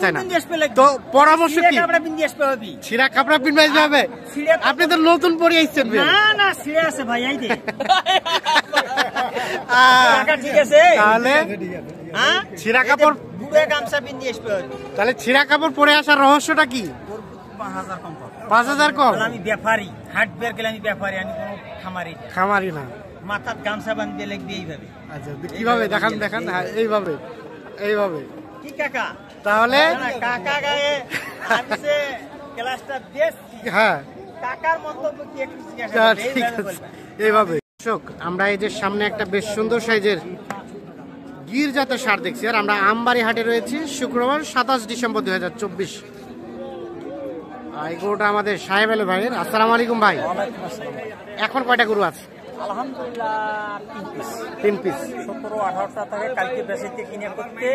চায় না, তো পরামর্শ কি? ছিঁড়া কাপড়া পিনবাইজ হবে? আপনি তো নতুন পরে আসছেন। না ছিঁড়ে আছে ভাই, এই যে ঠিক আছে। তাহলে ছিঁড়া কাপড় গামছা পিন্দি আসবে। তাহলে ছিঁড়া কাপড় পরে আসার রহস্যটা কি? 5000 কম। 5000 কম? আমি ব্যাপারী, হাট বের গেলে আমি ব্যাপারী, আমি কোনো খামারি না। মাথার গামছা বাঁধতে লাগবে এইভাবে। আচ্ছা, কিভাবে দেখান? হ্যাঁ, এইভাবে কি কাকা? তাহলে কাকা গায়ে আমি ক্লাসটা বেশ। হ্যাঁ, কাকার মন্তব্য কি একটু জিজ্ঞাসা করবে? ঠিক আছে, এইভাবে। দর্শক, আমরা এই যে সামনে একটা বেশ সুন্দর সাইজের গির জাতের ষাঁড় দেখছি, আর আমরা আমবাড়ি হাটে রয়েছি শুক্রবার 27 ডিসেম্বর 2024। এই গরুটা আমাদের সাহেব আলী ভাইয়ের। আসসালামু আলাইকুম ভাই। এখন কয়টা গরু আছে? আলহামদুলিল্লাহ 3 পিস। 17-18টা থেকে কালকে বেচতে কিনে করতে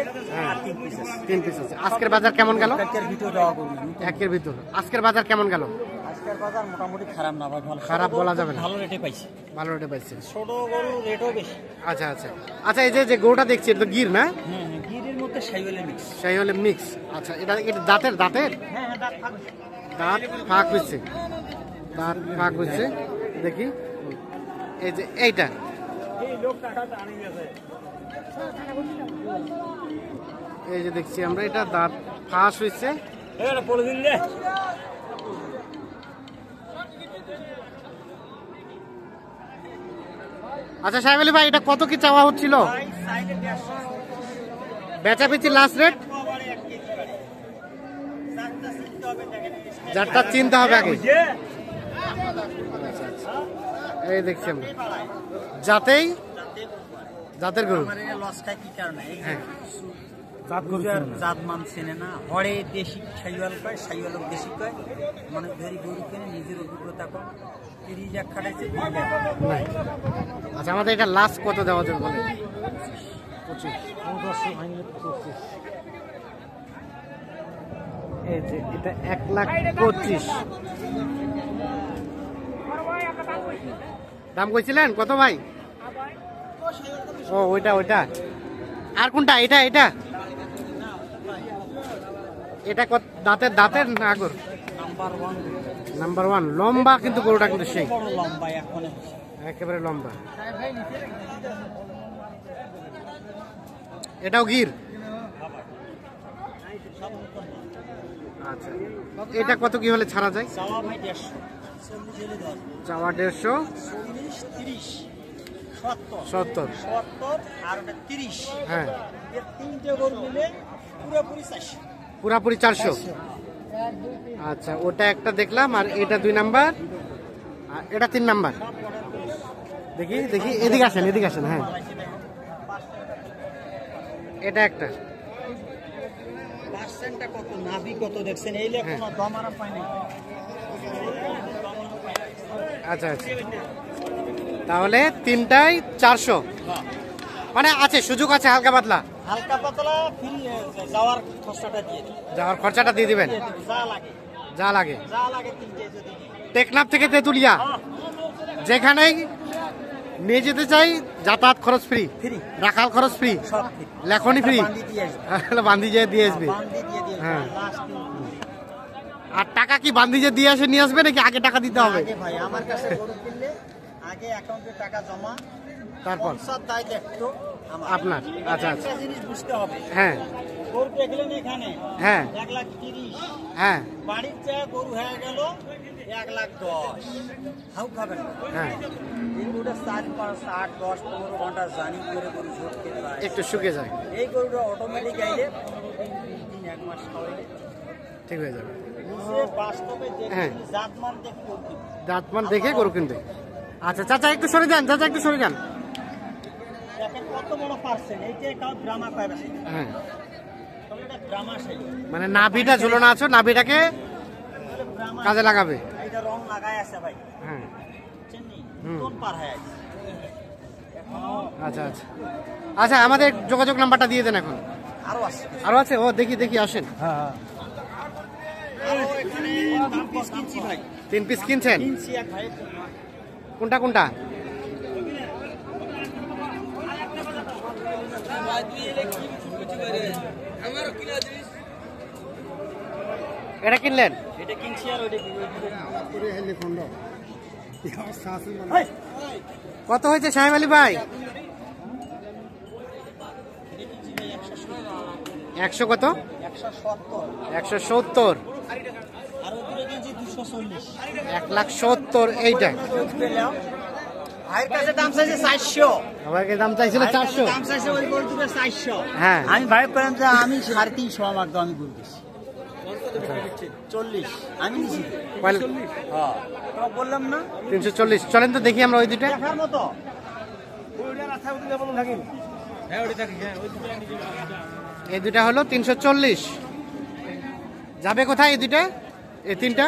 3 পিস আছে। আজকের বাজার কেমন গেল? একের ভিতর দেওয়া করব। একের ভিতর। আজকের বাজার কেমন গেল? আজকের বাজার মোটামুটি খারাপ না ভাই, ভালো। খারাপ বলা যাবে না, ভালো রেটে পাইছি। ভালো রেটে পাইছি। ছোট গরু রেটও বেশি। আচ্ছা আচ্ছা আচ্ছা, এই যে গরুটা দেখছি এটা তো গির না? গিরের মধ্যে শাহিওয়ালের মিক্স। শাহিওয়ালের মিক্স। আচ্ছা, এটা দাঁতের? হ্যাঁ, দাঁত ফাঁক হচ্ছে, দাঁত ফাঁক হচ্ছে। দেখি এই যে এইটা, এই যে দেখছি আমরা, এটা দাঁত ফাঁস হয়েছে। আচ্ছা সাহেব আলী ভাই, এটা কত কি চাওয়া হচ্ছিল? বেচাবেচি লাস্ট রেট? যারটা চিনতে হবে আগে। এই দেখছি আমরা জাতের গরু। লস খায় কি কারণে? হ্যাঁ, জাত মান চেনে না। হরে দেশি শাহিওয়াল কয়, শাহিওয়াল দেশি কয়। মানে ধরি গরু কিনে নিজের অভিজ্ঞতা কম 30 খাটাইছে। আচ্ছা, আমাদের এটা লাস্ট কত দেওয়া যাবে বলে? 25। এই যে এটা 1,25,000 দাম কইছিলেন কত ভাই? ও ওইটা আর কোনটা? এটা কত? দাঁতের না আগর? নাম্বার 1 লম্বা, কিন্তু গরুটা কিন্তু সেই একেবারে লম্বা। এটাও গির? আচ্ছা, এটা কত কি হলে ছাড়া যায়? চাওয়া 150, 70 আর 30। হ্যাঁ, এর তিনটে গরু মিলে পুরাপুরি 400। আচ্ছা, ওটা একটা দেখলাম, আর এটা 2 নাম্বার, আর এটা 3 নাম্বার। দেখি এদিকে আসেন। হ্যাঁ, এটা একটা। পার্সেন্টটা কত, নাভি কত দেখছেন? এই লেখ কোনো দমারা পায় না। আচ্ছা, তাহলে তিনটাই 400। মানে আছে, সুযোগ আছে হালকা পাতলা যাওয়ার খরচাটা দিয়ে দিবেন। যা লাগে টেকনাফ থেকে তেতুলিয়া যেখানেই নিয়ে যেতে চাই, যাতায়াত খরচ ফ্রি, রাখাল খরচ ফ্রি, লেখনি ফ্রি, বান্দি যে দিয়ে আসবে। হ্যাঁ, আর টাকা কি বান্দি যে দিয়ে আসে নিয়ে আসবে নাকি আগে টাকা দিতে হবে? ভাই আমার কাছে গরু কিনলে আগে অ্যাকাউন্টে টাকা জমা, তারপর আপনার। আচ্ছা, জিনিস বুঝতে হবে। হ্যাঁ, গরু দেখলেন এখানে, হ্যাঁ 1,30,000, হ্যাঁ, বাড়ির চেয়ে গরু হয়ে গেল 1,10,000। হাউ খাবেন? হ্যাঁ, এই গরুটা 4-5-8-10-15 ঘন্টা জার্নি করে গরু ঝটকে যায়, একটু শুকে যায়। এই গরুটা অটোমেটিক আইলে 1 মাস খাওয়াইলে ঠিক হয়ে যাবে। বাস্তবে হ্যাঁ, জাতমান দেখে গরু কিনবে। আচ্ছা চাচা একটু সরে যান, দেখেন কত বড় পার্সেন্ট। এইটা একটা ড্রামা পাবে। হ্যাঁ, তবে এটা ড্রামা সেই, মানে নাভিটা ঝুলানো আছে, নাভিটাকে কাজে লাগাবে। এইটা রং লাগাই আছে ভাই। হ্যাঁ, চিনি কোন পার হয়ে আছে। আচ্ছা, আমাদের যোগাযোগ নাম্বারটা দিয়ে দেন এখন। আরো আছে? ও দেখি আসেন। হ্যাঁ, এখানে 3 পিস কিনছি ভাই। 3 পিস কিনছেন? কিনছি এক ভাই। কোনটা? এটা কিনলেন? এটা কিনছি আর ওইটা কত হয়েছে সাহেব আলী ভাই? 100 কত? 170। 1,70,000 এইটা। ভাইয়ের কাছে দাম চাইছে 400। আমাকে দাম চাইছিল 400। দাম চাইছে ওই গরু দুটো 400। হ্যাঁ আমি ভাই বললাম যে আমি 350 আমার দাম গরু দিছি। 40 আমি নিছি। হ্যাঁ তো বললাম না 340। চলেন তো দেখি আমরা ওই দুইটা। দেখার মতো। এই দুইটা হলো 340। যাবে কোথায় এই দুইটা? এই তিনটা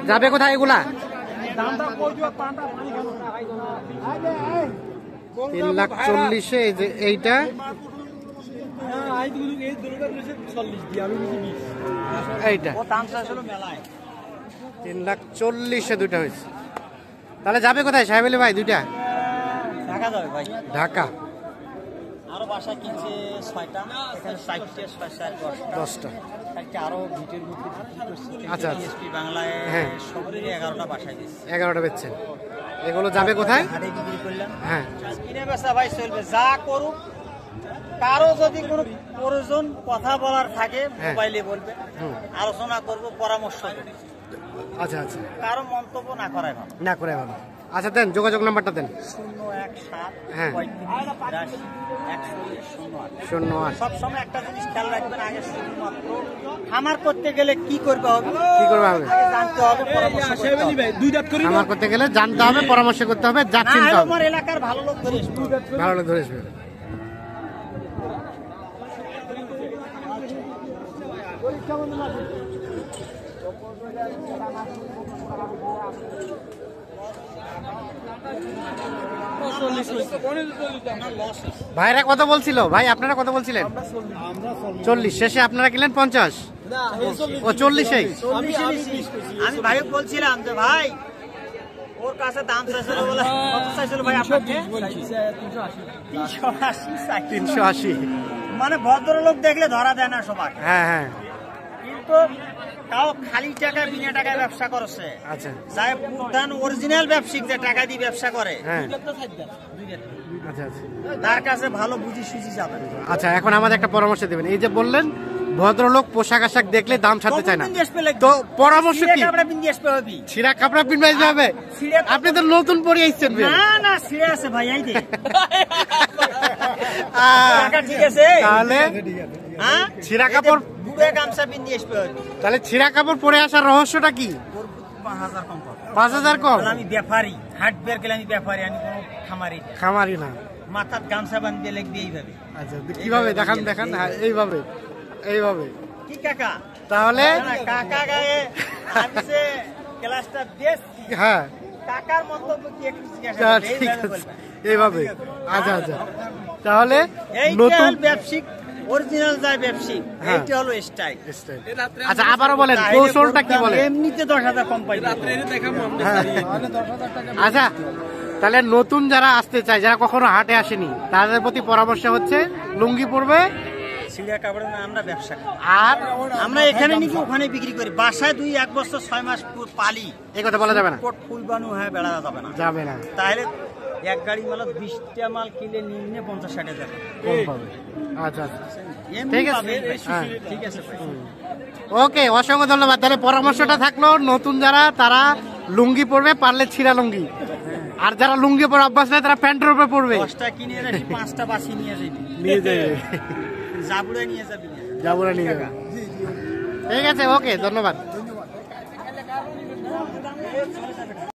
যাবে কোথায় এগুলা? 3,40,000। এই যে এইটা এইটা ও দাম চাইছিল মেলায়। 3,40,000 দুইটা হয়েছে। তাহলে যাবে কোথায় সাহেব আলী ভাই দুইটা? ঢাকা যাবে ভাই। ঢাকা। আরো বাসা কিনছে 6টা, এখানে 60টা 10টা। কালকে আরো ভিটের মধ্যে বিক্রি করছি। আচ্ছা এসপি বাংলায় হ্যাঁ সবরে 11টা বাসায় দিয়েছে। 11টা বেচছেন। এগুলো যাবে কোথায়? হাটে বিক্রি করলাম। হ্যাঁ কিনে বেচা ভাই চলবে, যা করুক। কারো যদি কোনো প্রয়োজন কথা বলার থাকে মোবাইলে বলবে, আলোচনা করব, পরামর্শ করব। আচ্ছা আচ্ছা কারো মন্তব্য না করাই ভালো। না করে ভালো। আচ্ছা দেন যোগাযোগ নাম্বারটা দেন। 017 হ্যাঁ 35 41 08। সবসময় একটা জিনিস খেয়াল রাখবেন, আগে শুধুমাত্র খামার করতে গেলে কি করতে হবে, কি করবে হবে আগে জানতে হবে, পরামর্শ করতে হবে। খামার করতে গেলে জানতে হবে, পরামর্শ করতে হবে, যা না চিনতে হলে হবে। আমার এলাকার ভালো লোক ধরে আসবে। ভালো লোক ধরে আসবে। ভাইরা কত বলছিল? ভাই আপনারা কত বলছিলেন? 40। শেষে আপনারা কিনলেন 50। ও 40। আমি ভাই বলছিলাম যে ভাই ওর কাছে দাম চাইছিল বলে, কত চাইছিল ভাই আপনাকে? 380। মানে ভদ্রলোক দেখলে ধরা দেয় না সবাই। হ্যাঁ হ্যাঁ কিন্তু তাও খালি টাকায় বিনা টাকায় ব্যবসা করছে। আচ্ছা যাই প্রধান অরিজিনাল ব্যবসায়িক যে টাকা দিয়ে ব্যবসা করে, হ্যাঁ আচ্ছা আচ্ছা তার কাছে ভালো বুঝি সুঝি যাবে। আচ্ছা এখন আমাদের একটা পরামর্শ দেবেন। এই যে বললেন ভদ্রলোক পোশাক আশাক দেখলে দাম ছাড়তে চায় না, তো পরামর্শ কি? ছিঁড়া কাপড়া পিনবাই হবে? আপনি তো নতুন পরে আসছেন। না না ছিঁড়ে আছে ভাই, এই ঠিক আছে। তাহলে ছিঁড়া কাপড় বুড়ে গামছা পিন্দি আসবে হবে। তাহলে ছিঁড়া কাপড় পরে আসার রহস্যটা কি? 5,000 কম পাবো। 5,000 কম? আমি ব্যাপারী, হাট বের গেলে আমি ব্যাপারী, আমি কোনো খামারি। খামারি না। মাথার গামছা বাঁধিয়ে লিখবি এইভাবে। আচ্ছা কিভাবে দেখান দেখান। হ্যাঁ এইভাবে এইভাবে। কি কাকা? তাহলে কাকা গায়ে আমি যে ক্লাসটা বেশি, হ্যাঁ কাকার মন্তব্য কি একটু জিজ্ঞাসা তা করবে, ঠিক এইভাবে আছে বলবে। এইভাবে। আচ্ছা আচ্ছা তাহলে এই নতুন ব্যবসায়িক অরিজিনাল যায় ব্যবসায়িক, হ্যাঁ। এইটা হলো স্টাইল। আচ্ছা আবারও বলেন কৌশলটা কি বলেন? এমনিতে 10,000 কম পাই। আচ্ছা তাহলে নতুন যারা আসতে চায়, যারা কখনো হাটে আসেনি, তাদের প্রতি পরামর্শ হচ্ছে লুঙ্গি পরবে, সিলিয়া কাপড়ে না আমরা ব্যবসা করি। আর আমরা এখানে নাকি ওখানে বিক্রি করি। বাসায় 1 বছর 6 মাস পালি, এই কথা বলা যাবে না। ফুল বানু হ্যাঁ বেড়া যাবে না, যাবে না। তাহলে এক গাড়ি মাল 20টা মাল কিনলে নিম্নে 50-60 যাবে। কম পাবে। আচ্ছা আচ্ছা এমনি ঠিক আছে। পাবেন ভাই, হ্যাঁ। ঠিক আছে ভাই। ওকে অসংখ্য ধন্যবাদ। তাহলে পরামর্শটা থাকলো, নতুন যারা তারা লুঙ্গি পরবে, পারলে ছিঁড়া লুঙ্গি। আর যারা লুঙ্গি পরে অভ্যাস নেই তারা প্যান্টের উপরে পরবে। 10টা কিনে রাখি, 5টা বাসি নিয়ে যাবি, নিয়ে যাবে, জাবুড়ে নিয়ে যাবি। যাবো না নিয়ে যাবে। ঠিক আছে ওকে ধন্যবাদ।